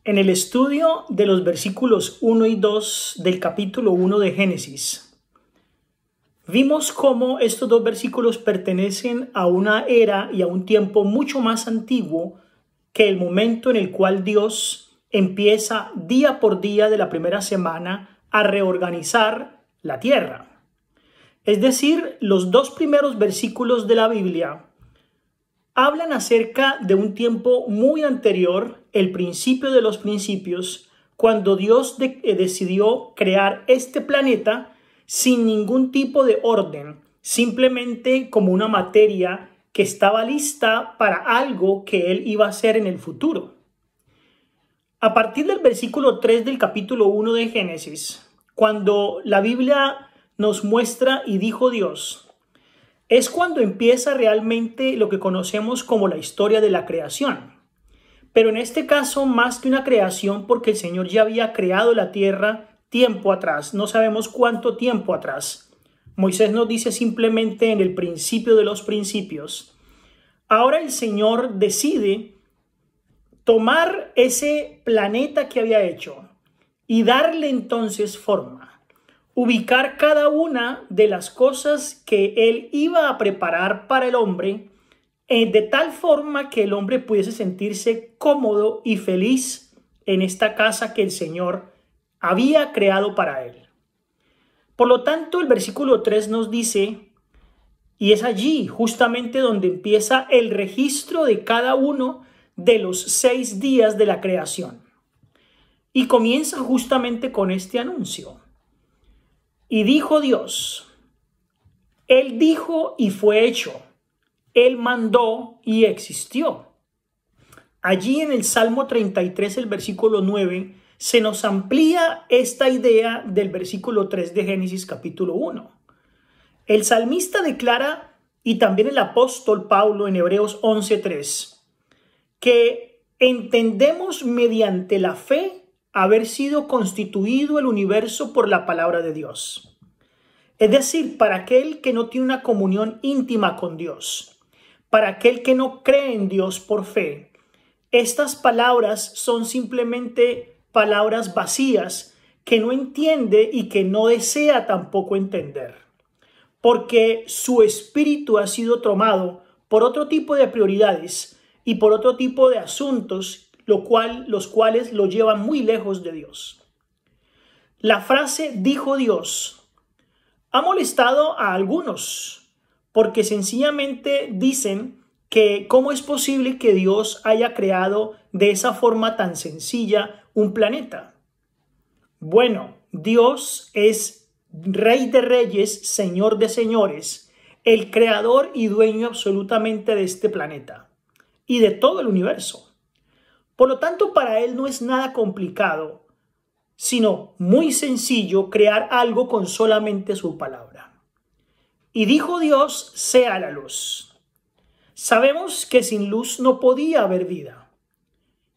En el estudio de los versículos 1 y 2 del capítulo 1 de Génesis, vimos cómo estos dos versículos pertenecen a una era y a un tiempo mucho más antiguo que el momento en el cual Dios empieza día por día de la primera semana a reorganizar la tierra. Es decir, los dos primeros versículos de la Biblia hablan acerca de un tiempo muy anterior, el principio de los principios, cuando Dios decidió crear este planeta sin ningún tipo de orden, simplemente como una materia que estaba lista para algo que Él iba a hacer en el futuro. A partir del versículo 3 del capítulo 1 de Génesis, cuando la Biblia nos muestra y dijo Dios, es cuando empieza realmente lo que conocemos como la historia de la creación. Pero en este caso, más que una creación, porque el Señor ya había creado la tierra tiempo atrás, no sabemos cuánto tiempo atrás. Moisés nos dice simplemente en el principio de los principios. Ahora el Señor decide tomar ese planeta que había hecho y darle entonces forma. Ubicar cada una de las cosas que Él iba a preparar para el hombre de tal forma que el hombre pudiese sentirse cómodo y feliz en esta casa que el Señor había creado para él. Por lo tanto, el versículo 3 nos dice, y es allí justamente donde empieza el registro de cada uno de los 6 días de la creación. Y comienza justamente con este anuncio. Y dijo Dios, Él dijo y fue hecho. Él mandó y existió. Allí en el Salmo 33, el versículo 9, se nos amplía esta idea del versículo 3 de Génesis capítulo 1. El salmista declara, y también el apóstol Pablo en Hebreos 11:3, que entendemos mediante la fe haber sido constituido el universo por la palabra de Dios. Es decir, para aquel que no tiene una comunión íntima con Dios, para aquel que no cree en Dios por fe, estas palabras son simplemente palabras vacías que no entiende y que no desea tampoco entender, porque su espíritu ha sido tomado por otro tipo de prioridades y por otro tipo de asuntos, los cuales lo llevan muy lejos de Dios. La frase dijo Dios ha molestado a algunos porque sencillamente dicen que cómo es posible que Dios haya creado de esa forma tan sencilla un planeta. Bueno, Dios es Rey de Reyes, Señor de Señores, el creador y dueño absolutamente de este planeta y de todo el universo. Por lo tanto, para Él no es nada complicado, sino muy sencillo crear algo con solamente su palabra. Y dijo Dios, sea la luz. Sabemos que sin luz no podía haber vida.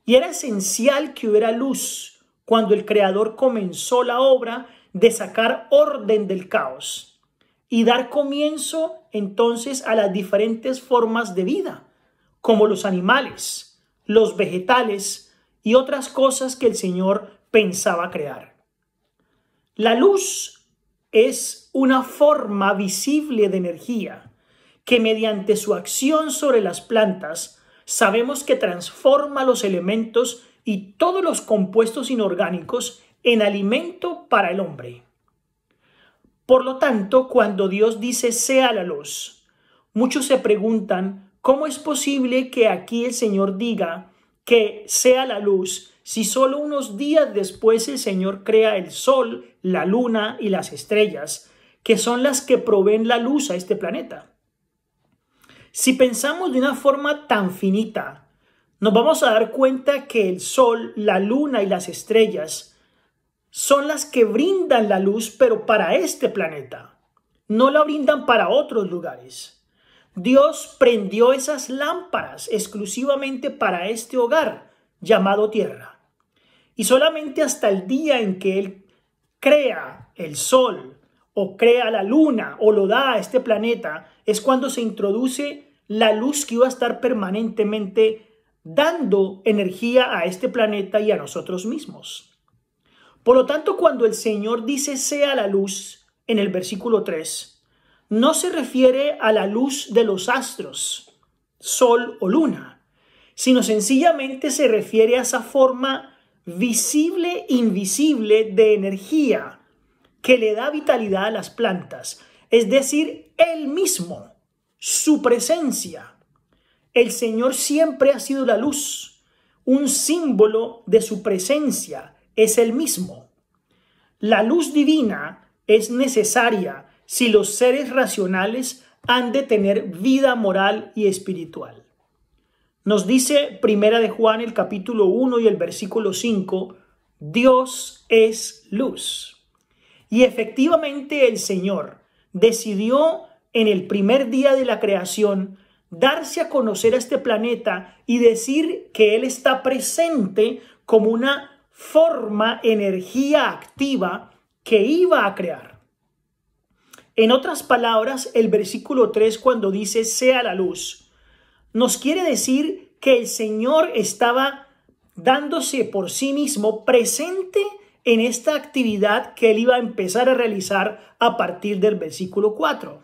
Y era esencial que hubiera luz cuando el Creador comenzó la obra de sacar orden del caos y dar comienzo entonces a las diferentes formas de vida, como los animales, los vegetales y otras cosas que el Señor pensaba crear. La luz es una forma visible de energía que mediante su acción sobre las plantas sabemos que transforma los elementos y todos los compuestos inorgánicos en alimento para el hombre. Por lo tanto, cuando Dios dice sea la luz, muchos se preguntan ¿cómo es posible que aquí el Señor diga que sea la luz si solo unos días después el Señor crea el sol, la luna y las estrellas, que son las que proveen la luz a este planeta? Si pensamos de una forma tan finita, nos vamos a dar cuenta que el sol, la luna y las estrellas son las que brindan la luz, pero para este planeta. No la brindan para otros lugares. Dios prendió esas lámparas exclusivamente para este hogar llamado Tierra. Y solamente hasta el día en que Él crea el sol o crea la luna o lo da a este planeta es cuando se introduce la luz que iba a estar permanentemente dando energía a este planeta y a nosotros mismos. Por lo tanto, cuando el Señor dice sea la luz en el versículo 3, no se refiere a la luz de los astros, sol o luna, sino sencillamente se refiere a esa forma visible, invisible de energía que le da vitalidad a las plantas, es decir, Él mismo, su presencia. El Señor siempre ha sido la luz, un símbolo de su presencia, es Él mismo. La luz divina es necesaria si los seres racionales han de tener vida moral y espiritual. Nos dice Primera de Juan, el capítulo 1 y el versículo 5, Dios es luz. Y efectivamente el Señor decidió en el primer día de la creación darse a conocer a este planeta y decir que Él está presente como una forma, energía activa que iba a crear. En otras palabras, el versículo 3, cuando dice sea la luz, nos quiere decir que el Señor estaba dándose por sí mismo presente en esta actividad que Él iba a empezar a realizar a partir del versículo 4.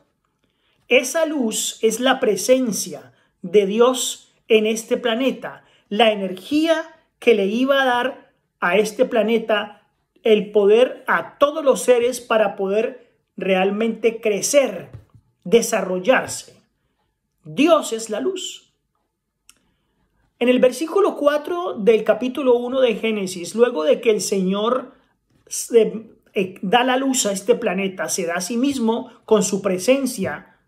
Esa luz es la presencia de Dios en este planeta, la energía que le iba a dar a este planeta el poder a todos los seres para poder realmente crecer, desarrollarse. Dios es la luz. En el versículo 4 del capítulo 1 de Génesis, luego de que el Señor da la luz a este planeta, se da a sí mismo con su presencia,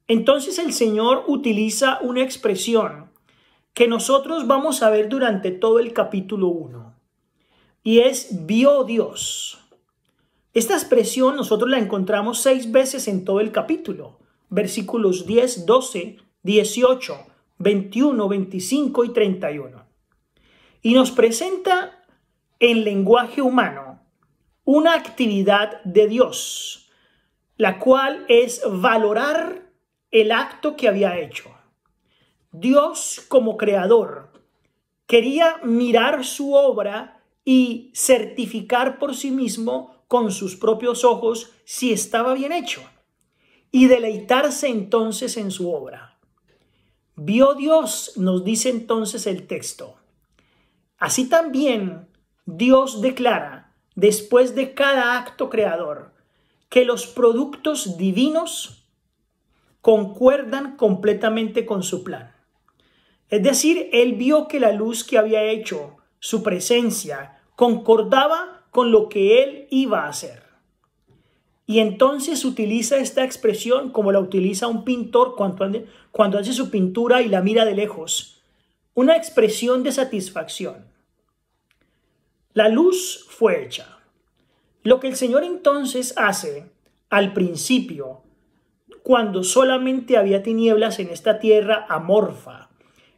entonces el Señor utiliza una expresión que nosotros vamos a ver durante todo el capítulo 1, y es vio Dios. Esta expresión nosotros la encontramos 6 veces en todo el capítulo, versículos 10, 12, 18, 21, 25 y 31. Y nos presenta en lenguaje humano una actividad de Dios, la cual es valorar el acto que había hecho. Dios, como creador, quería mirar su obra y certificar por sí mismo con sus propios ojos si estaba bien hecho y deleitarse entonces en su obra. Vio Dios, nos dice entonces el texto. Así también Dios declara, después de cada acto creador, que los productos divinos concuerdan completamente con su plan. Es decir, Él vio que la luz que había hecho, su presencia, concordaba con lo que Él iba a hacer. Y entonces utiliza esta expresión como la utiliza un pintor cuando hace su pintura y la mira de lejos. Una expresión de satisfacción. La luz fue hecha. Lo que el Señor entonces hace al principio, cuando solamente había tinieblas en esta tierra amorfa,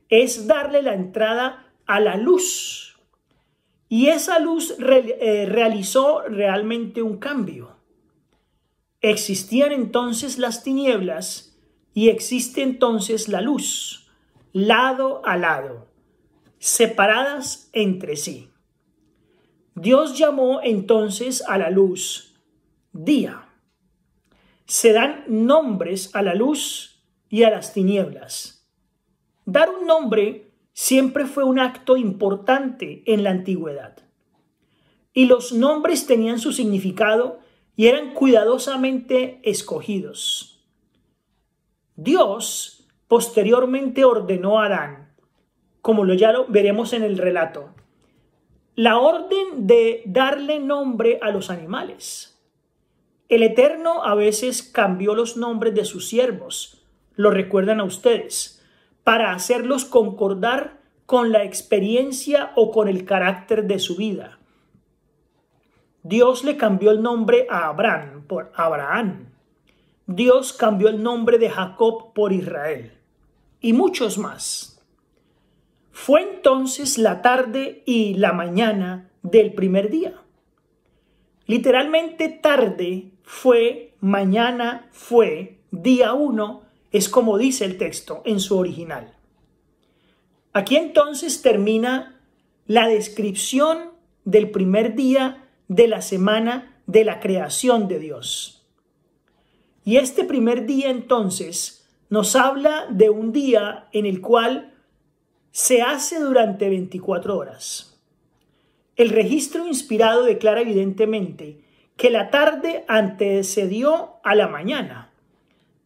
es darle la entrada a la luz. Y esa luz realizó realmente un cambio. Existían entonces las tinieblas y existe entonces la luz, lado a lado, separadas entre sí. Dios llamó entonces a la luz día. Se dan nombres a la luz y a las tinieblas. Dar un nombre siempre fue un acto importante en la antigüedad. Y los nombres tenían su significado y eran cuidadosamente escogidos. Dios posteriormente ordenó a Adán, como ya lo veremos en el relato, la orden de darle nombre a los animales. El Eterno a veces cambió los nombres de sus siervos, lo recuerdan a ustedes, para hacerlos concordar con la experiencia o con el carácter de su vida. Dios le cambió el nombre a Abraham por Abraham. Dios cambió el nombre de Jacob por Israel. Y muchos más. Fue entonces la tarde y la mañana del primer día. Literalmente tarde fue, mañana fue, día 1, es como dice el texto en su original. Aquí entonces termina la descripción del primer día de la semana de la creación de Dios. Y este primer día entonces nos habla de un día en el cual se hace durante 24 horas. El registro inspirado declara evidentemente que la tarde antecedió a la mañana.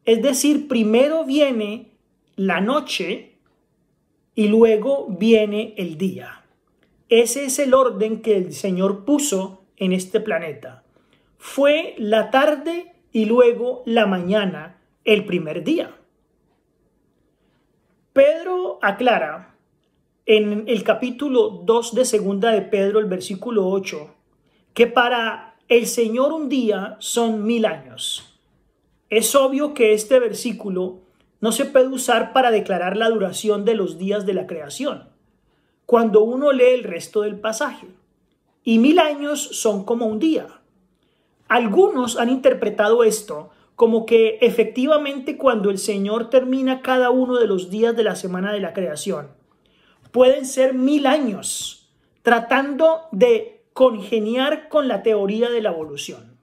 Es decir, primero viene la noche y luego viene el día. Ese es el orden que el Señor puso en este planeta. Fue la tarde y luego la mañana el primer día. Pedro aclara en el capítulo 2 de segunda de Pedro, el versículo 8, que para el Señor un día son 1000 años. Es obvio que este versículo no se puede usar para declarar la duración de los días de la creación, cuando uno lee el resto del pasaje. Y 1000 años son como un día. Algunos han interpretado esto como que efectivamente cuando el Señor termina cada uno de los días de la semana de la creación, pueden ser 1000 años, tratando de congeniar con la teoría de la evolución.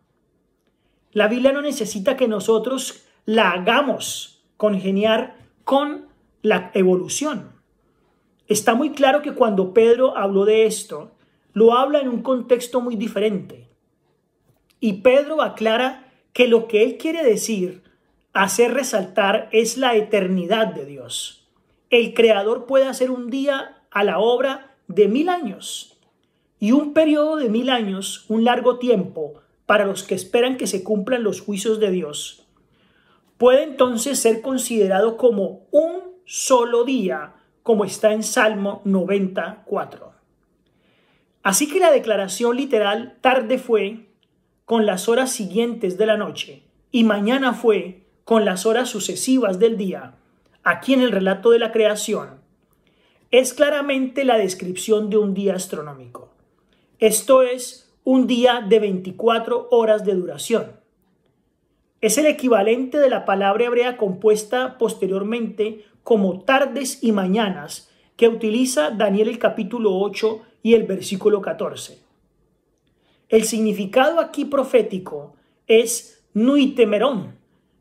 La Biblia no necesita que nosotros la hagamos congeniar con la evolución. Está muy claro que cuando Pedro habló de esto, lo habla en un contexto muy diferente. Y Pedro aclara que lo que él quiere decir, hacer resaltar, es la eternidad de Dios. El Creador puede hacer un día a la obra de 1000 años. Y un periodo de 1000 años, un largo tiempo, para los que esperan que se cumplan los juicios de Dios, puede entonces ser considerado como un solo día, como está en Salmo 94. Así que la declaración literal tarde fue con las horas siguientes de la noche y mañana fue con las horas sucesivas del día, aquí en el relato de la creación, es claramente la descripción de un día astronómico. Esto es un día de 24 horas de duración. Es el equivalente de la palabra hebrea compuesta posteriormente como tardes y mañanas que utiliza Daniel el capítulo 8 y el versículo 14. El significado aquí profético es nuitemerón,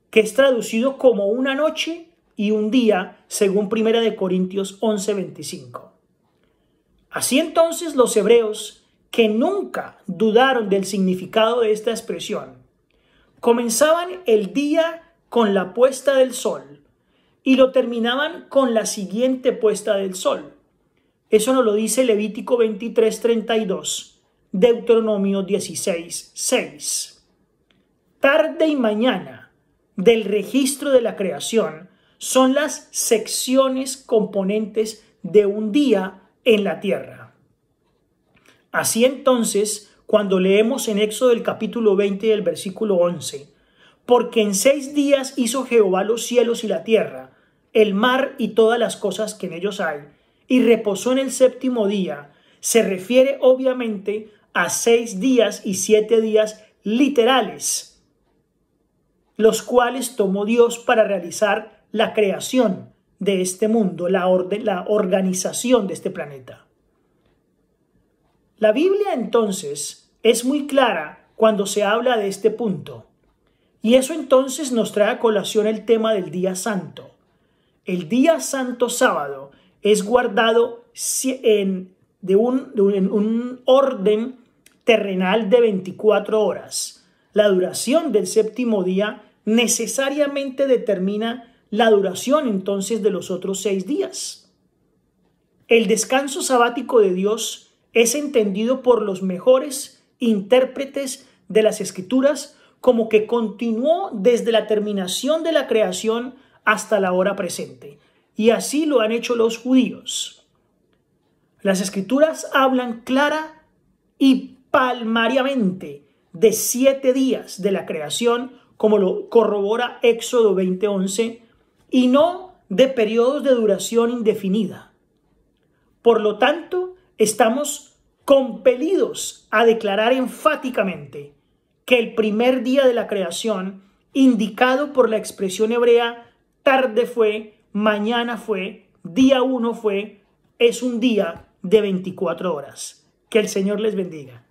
que es traducido como una noche y un día, según 1 Corintios 11:25. Así entonces los hebreos, que nunca dudaron del significado de esta expresión, comenzaban el día con la puesta del sol y lo terminaban con la siguiente puesta del sol. Eso nos lo dice Levítico 23:32, Deuteronomio 16:6. Tarde y mañana del registro de la creación son las secciones componentes de un día en la tierra. Así entonces, cuando leemos en Éxodo el capítulo 20 y el versículo 11, porque en 6 días hizo Jehová los cielos y la tierra, el mar y todas las cosas que en ellos hay, y reposó en el séptimo día, se refiere obviamente a 6 días y 7 días literales, los cuales tomó Dios para realizar la creación de este mundo, la organización de este planeta. La Biblia entonces es muy clara cuando se habla de este punto, y eso entonces nos trae a colación el tema del día santo. El día santo sábado es guardado en un orden terrenal de 24 horas. La duración del séptimo día necesariamente determina la duración entonces de los otros 6 días. El descanso sabático de Dios es entendido por los mejores intérpretes de las Escrituras como que continuó desde la terminación de la creación hasta la hora presente. Y así lo han hecho los judíos. Las Escrituras hablan clara y palmariamente de 7 días de la creación, como lo corrobora Éxodo 20:11, y no de periodos de duración indefinida. Por lo tanto, estamos compelidos a declarar enfáticamente que el primer día de la creación, indicado por la expresión hebrea, tarde fue, mañana fue, día 1 fue, es un día de 24 horas. Que el Señor les bendiga.